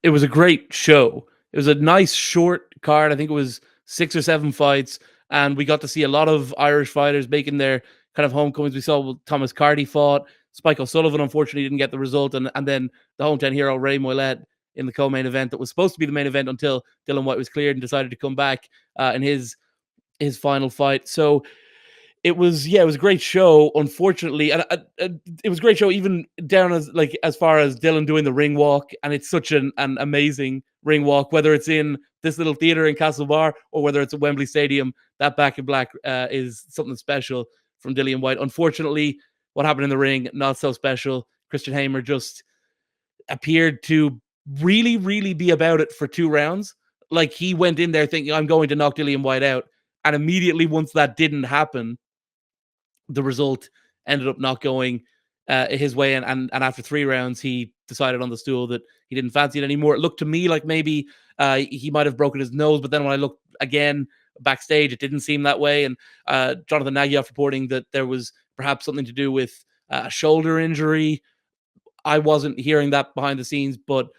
it was a great show. It was a nice short card. I think it was 6 or 7 fights, and we got to see a lot of Irish fighters making their kind of homecomings. We saw Thomas Carty fought. Spike O'Sullivan unfortunately didn't get the result, and then the hometown hero Ray Moylette in the co-main event that was supposed to be the main event until Dillian Whyte was cleared and decided to come back in his final fight. So it was a great show. Unfortunately, and it was a great show even down as far as Dylan doing the ring walk, and it's such an amazing ring walk. Whether it's in this little theater in Castlebar or whether it's at Wembley Stadium, that back in black is something special from Dillian Whyte. Unfortunately, what happened in the ring, not so special. Christian Hamer just appeared to really, really be about it for 2 rounds. Like, he went in there thinking, I'm going to knock Dillian Whyte out. And immediately, once that didn't happen, the result ended up not going his way. And after 3 rounds, he decided on the stool that he didn't fancy it anymore. It looked to me like maybe he might have broken his nose. But then when I looked again backstage, it didn't seem that way. And Jonathan Nagyoff reporting that there was perhaps something to do with a shoulder injury. I wasn't hearing that behind the scenes, but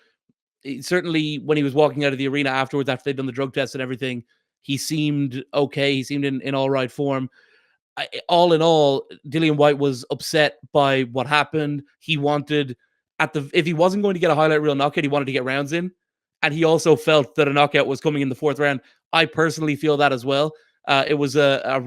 certainly when he was walking out of the arena afterwards, after they'd done the drug test and everything, he seemed okay. He seemed in all right form. All in all, Dillian Whyte was upset by what happened. He wanted, if he wasn't going to get a highlight reel knockout, he wanted to get rounds in. And he also felt that a knockout was coming in the 4th round. I personally feel that as well. It was a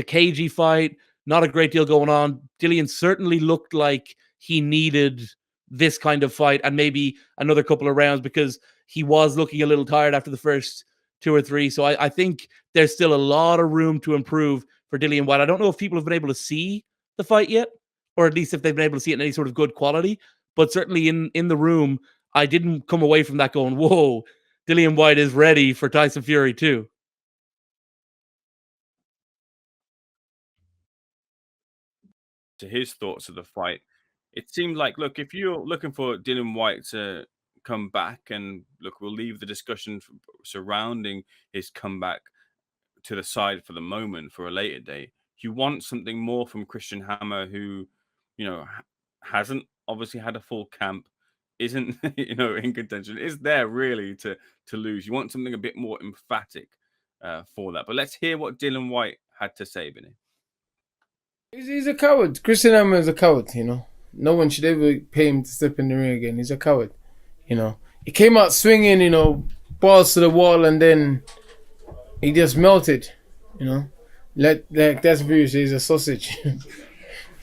cagey fight, not a great deal going on. Dillian certainly looked like he needed this kind of fight and maybe another couple of rounds, because he was looking a little tired after the first 2 or 3. So I think there's still a lot of room to improve for Dillian Whyte. I don't know if people have been able to see the fight yet, or at least if they've been able to see it in any sort of good quality. But certainly in the room, I didn't come away from that going, whoa, Dillian Whyte is ready for Tyson Fury too. To his thoughts of the fight, it seemed like, look, if you're looking for Dillian Whyte to come back, and look, we'll leave the discussion surrounding his comeback to the side for the moment for a later date. You want something more from Christian Hammer, who, hasn't obviously had a full camp, isn't in contention, is there really to lose. You want something a bit more emphatic for that. But let's hear what Dillian Whyte had to say, Vinny. He's a coward. Christian Hammer is a coward, No one should ever pay him to step in the ring again. He's a coward, He came out swinging, balls to the wall, and then he just melted, Like that's Bruce, he's a sausage.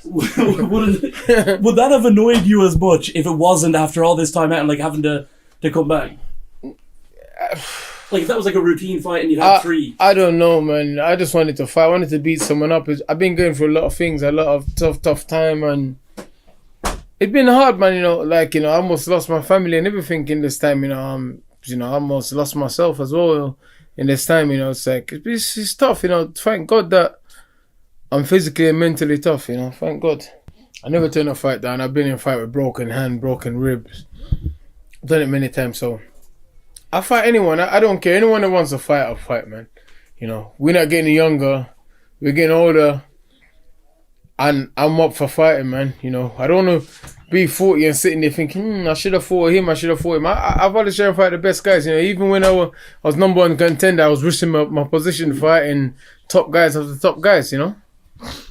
Would that have annoyed you as much if it wasn't after all this time out and like having to come back? Like if that was like a routine fight and you'd had 3. I don't know, man. I just wanted to fight. I wanted to beat someone up. I've been going through a lot of things, a lot of tough time, and it's been hard, man. I almost lost my family and everything in this time. I almost lost myself as well in this time. It's like it's tough. Thank God that I'm physically and mentally tough. Thank God. I never turn a fight down. I've been in a fight with broken hand, broken ribs. I've done it many times, so I fight anyone. I don't care. Anyone that wants to fight, I'll fight, man. We're not getting younger. We're getting older. And I'm up for fighting, man. I don't want to be 40 and sitting there thinking, I should have fought him. I've always tried to fight the best guys. Even when I was number 1 contender, I was risking my position fighting top guys of the top guys,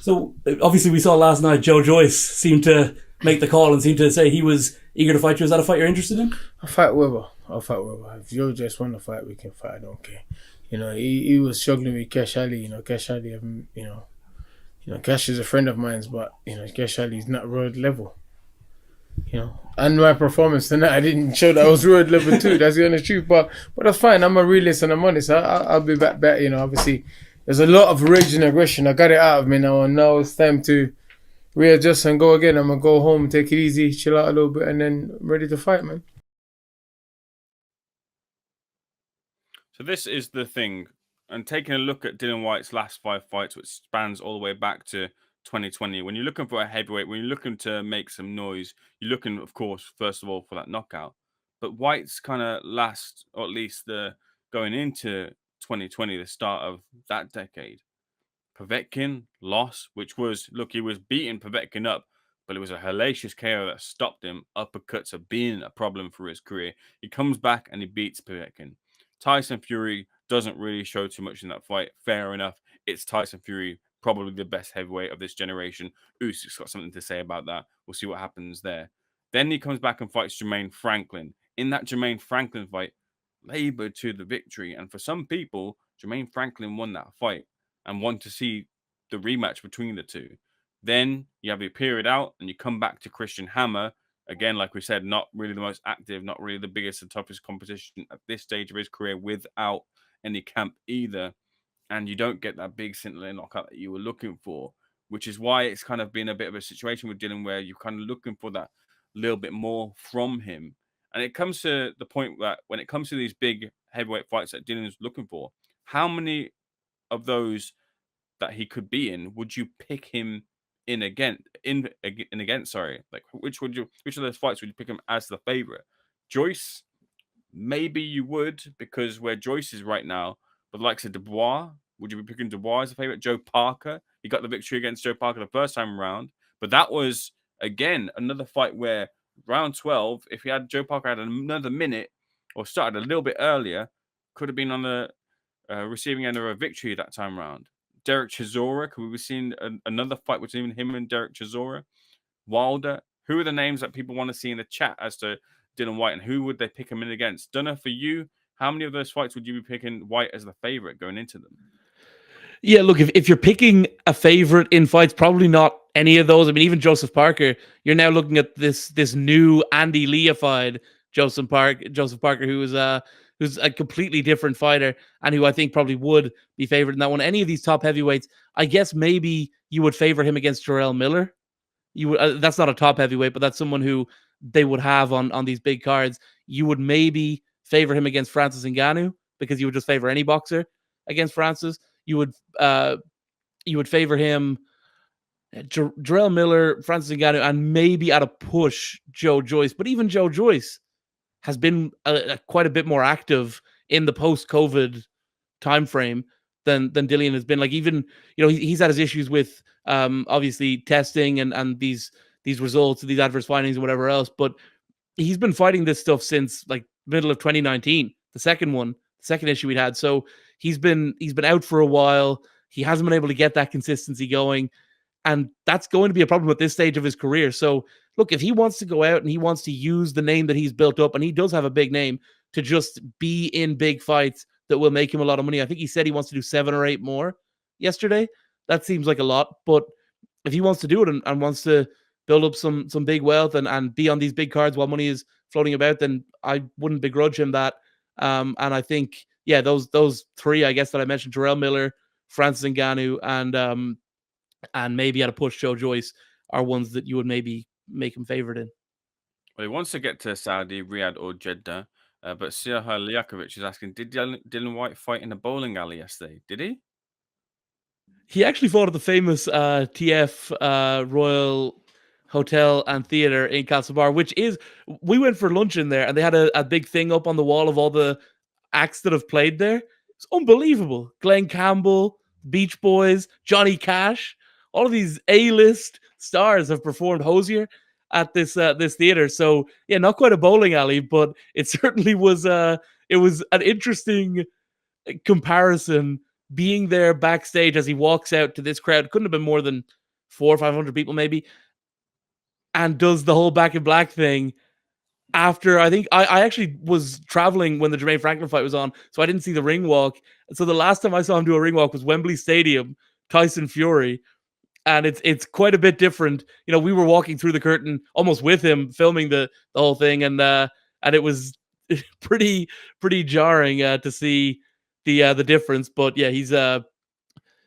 So, obviously we saw last night Joe Joyce seemed to make the call and seemed to say he was eager to fight you. Is that a fight you're interested in? I'll fight whoever. If Joe just want to fight, we can fight. I don't care. He was struggling with Kesh Ali. Kesh Ali, Kesh is a friend of mine, but Kesh Ali is not road level. And my performance tonight, I didn't show that I was road level too. That's the honest truth. But that's fine. I'm a realist and I'm honest. I'll be back. Obviously, there's a lot of rage and aggression. I got it out of me now, and now it's time to readjust and go again. I'm gonna go home, take it easy, chill out a little bit, and then I'm ready to fight, man. So this is the thing, and taking a look at Dillian Whyte's last 5 fights, which spans all the way back to 2020, when you're looking for a heavyweight, when you're looking to make some noise, you're looking, of course, first of all, for that knockout. But Whyte's kind of last, or at least going into 2020, the start of that decade, Povetkin loss, which was, look, he was beating Povetkin up, but it was a hellacious KO that stopped him. Uppercuts are being a problem for his career. He comes back and he beats Povetkin. Tyson Fury doesn't really show too much in that fight. Fair enough. It's Tyson Fury, probably the best heavyweight of this generation. Usyk's got something to say about that. We'll see what happens there. Then he comes back and fights Jermaine Franklin. In that Jermaine Franklin fight, labored to the victory. And for some people, Jermaine Franklin won that fight and want to see the rematch between the two. Then you have your period out and you come back to Christian Hammer. Again, like we said, not really the most active, not really the biggest and toughest competition at this stage of his career without any camp either. And you don't get that big scintillating knockout that you were looking for, which is why it's kind of been a bit of a situation with Dillian where you're kind of looking for that little bit more from him. And it comes to the point that when it comes to these big heavyweight fights that Dillian's looking for, how many of those that he could be in would you pick him in against? Sorry, like which of those fights would you pick him as the favorite? Joyce, maybe you would, because where Joyce is right now. But like I said, Dubois, would you be picking Dubois as a favorite? Joe Parker, he got the victory against Joe Parker the first time around, but that was again another fight where round 12, if he had Joe Parker had another minute or started a little bit earlier, could have been on the receiving end of a victory that time round. Derek Chisora, could we be seeing another fight between him and Derek Chisora? Wilder, who are the names that people want to see in the chat as to Dillian Whyte, and who would they pick him in against? Dunno, for you, how many of those fights would you be picking Whyte as the favorite going into them? Yeah, look, if you're picking a favorite in fights, probably not any of those. I mean, even Joseph Parker, you're now looking at this new Andy Lee-ified Joseph Parker, who's a completely different fighter and who I think probably would be favored in that one. Any of these top heavyweights, I guess maybe you would favor him against Jarrell Miller. You would. That's not a top heavyweight, but that's someone who they would have on these big cards. You would maybe favor him against Francis Ngannou because you would just favor any boxer against Francis. You would favor him, Jarrell Miller, Francis Ngannou, and maybe at a push Joe Joyce. But even Joe Joyce has been quite a bit more active in the post-COVID time frame than Dillian has been. Like, even, he's had his issues with obviously testing and these results, these adverse findings and whatever else. But he's been fighting this stuff since like middle of 2019, the second issue he'd had. So he's been out for a while. He hasn't been able to get that consistency going. And that's going to be a problem at this stage of his career. So look, if he wants to go out and he wants to use the name that he's built up, and he does have a big name, to just be in big fights that will make him a lot of money. I think he said he wants to do 7 or 8 more yesterday. That seems like a lot. But if he wants to do it and wants to build up some big wealth and be on these big cards while money is floating about, then I wouldn't begrudge him that. And I think, yeah, those 3, I guess, that I mentioned, Jarrell Miller, Francis Ngannou, and maybe at a push Joe Joyce, are ones that you would maybe make him favored in. Well, he wants to get to Saudi, Riyadh, or Jeddah, but Sirha Liakovic is asking, did Dillian Whyte fight in a bowling alley yesterday? Did he? He actually fought at the famous TF Royal Hotel and Theatre in Castlebar, which is, we went for lunch in there, and they had a big thing up on the wall of all the acts that have played there. It's unbelievable. Glenn Campbell, Beach Boys, Johnny Cash, all of these A-list stars have performed. Hosier at this theater. So yeah, not quite a bowling alley, but it certainly was. It was an interesting comparison being there backstage as he walks out to this crowd. Couldn't have been more than 400 or 500 people maybe, and does the whole Back in Black thing. After, I think I actually was traveling when the Jermaine Franklin fight was on, so I didn't see the ring walk. So the last time I saw him do a ring walk was Wembley Stadium, Tyson Fury. And it's quite a bit different. We were walking through the curtain almost with him, filming the whole thing, and it was pretty jarring to see the difference. But yeah,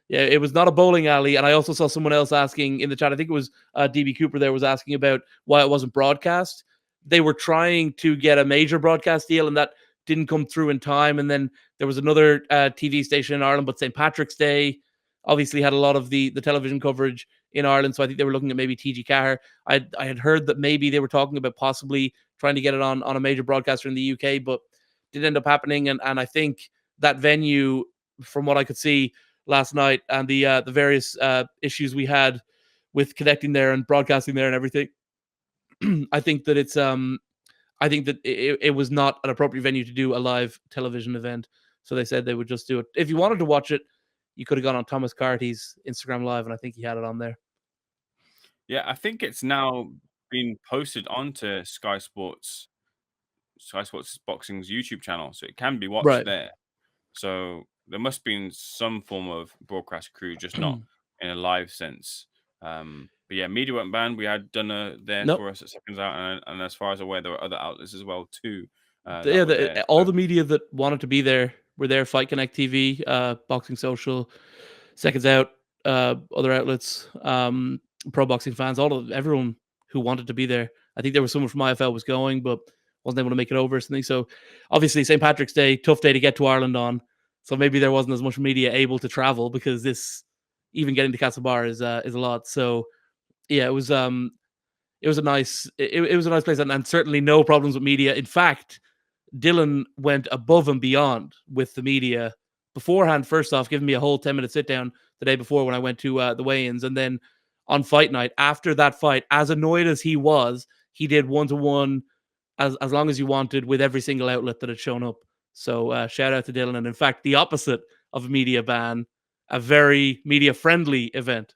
it was not a bowling alley. And I also saw someone else asking in the chat, I think it was DB Cooper there, was asking about why it wasn't broadcast. They were trying to get a major broadcast deal, and that didn't come through in time. And then there was another TV station in Ireland, but St. Patrick's Day obviously had a lot of the television coverage in Ireland. So I think they were looking at maybe TG Cahir. I had heard that maybe they were talking about possibly trying to get it on a major broadcaster in the UK, but didn't end up happening. And I think that venue, from what I could see last night, and the various issues we had with connecting there and broadcasting there and everything. I think that it was not an appropriate venue to do a live television event. So they said they would just do it. If you wanted to watch it, you could have gone on Thomas Carty's Instagram Live, and I think he had it on there. Yeah, I think it's now been posted onto Sky Sports Boxing's YouTube channel, so it can be watched Right. there. So there must have been some form of broadcast crew, just not in a live sense. But yeah, media weren't banned. We had Donagh there Nope. for us at Seconds Out, and as far as I'm aware, there were other outlets as well too. All the media that wanted to be there were there. Fight Connect TV, Boxing Social, Seconds Out, other outlets, Pro Boxing Fans, everyone who wanted to be there. I think there was someone from IFL was going, but wasn't able to make it over or something. So obviously St. Patrick's Day, tough day to get to Ireland on. So maybe there wasn't as much media able to travel, because this, even getting to Castlebar is a lot. So yeah, it was a nice place, and certainly no problems with media. In fact, Dillian went above and beyond with the media beforehand. First off, giving me a whole 10-minute sit down the day before when I went to the weigh-ins, and then on fight night after that fight, as annoyed as he was, he did 1-to-1 as long as you wanted with every single outlet that had shown up. So shout out to Dillian. And in fact, the opposite of a media ban, a very media friendly event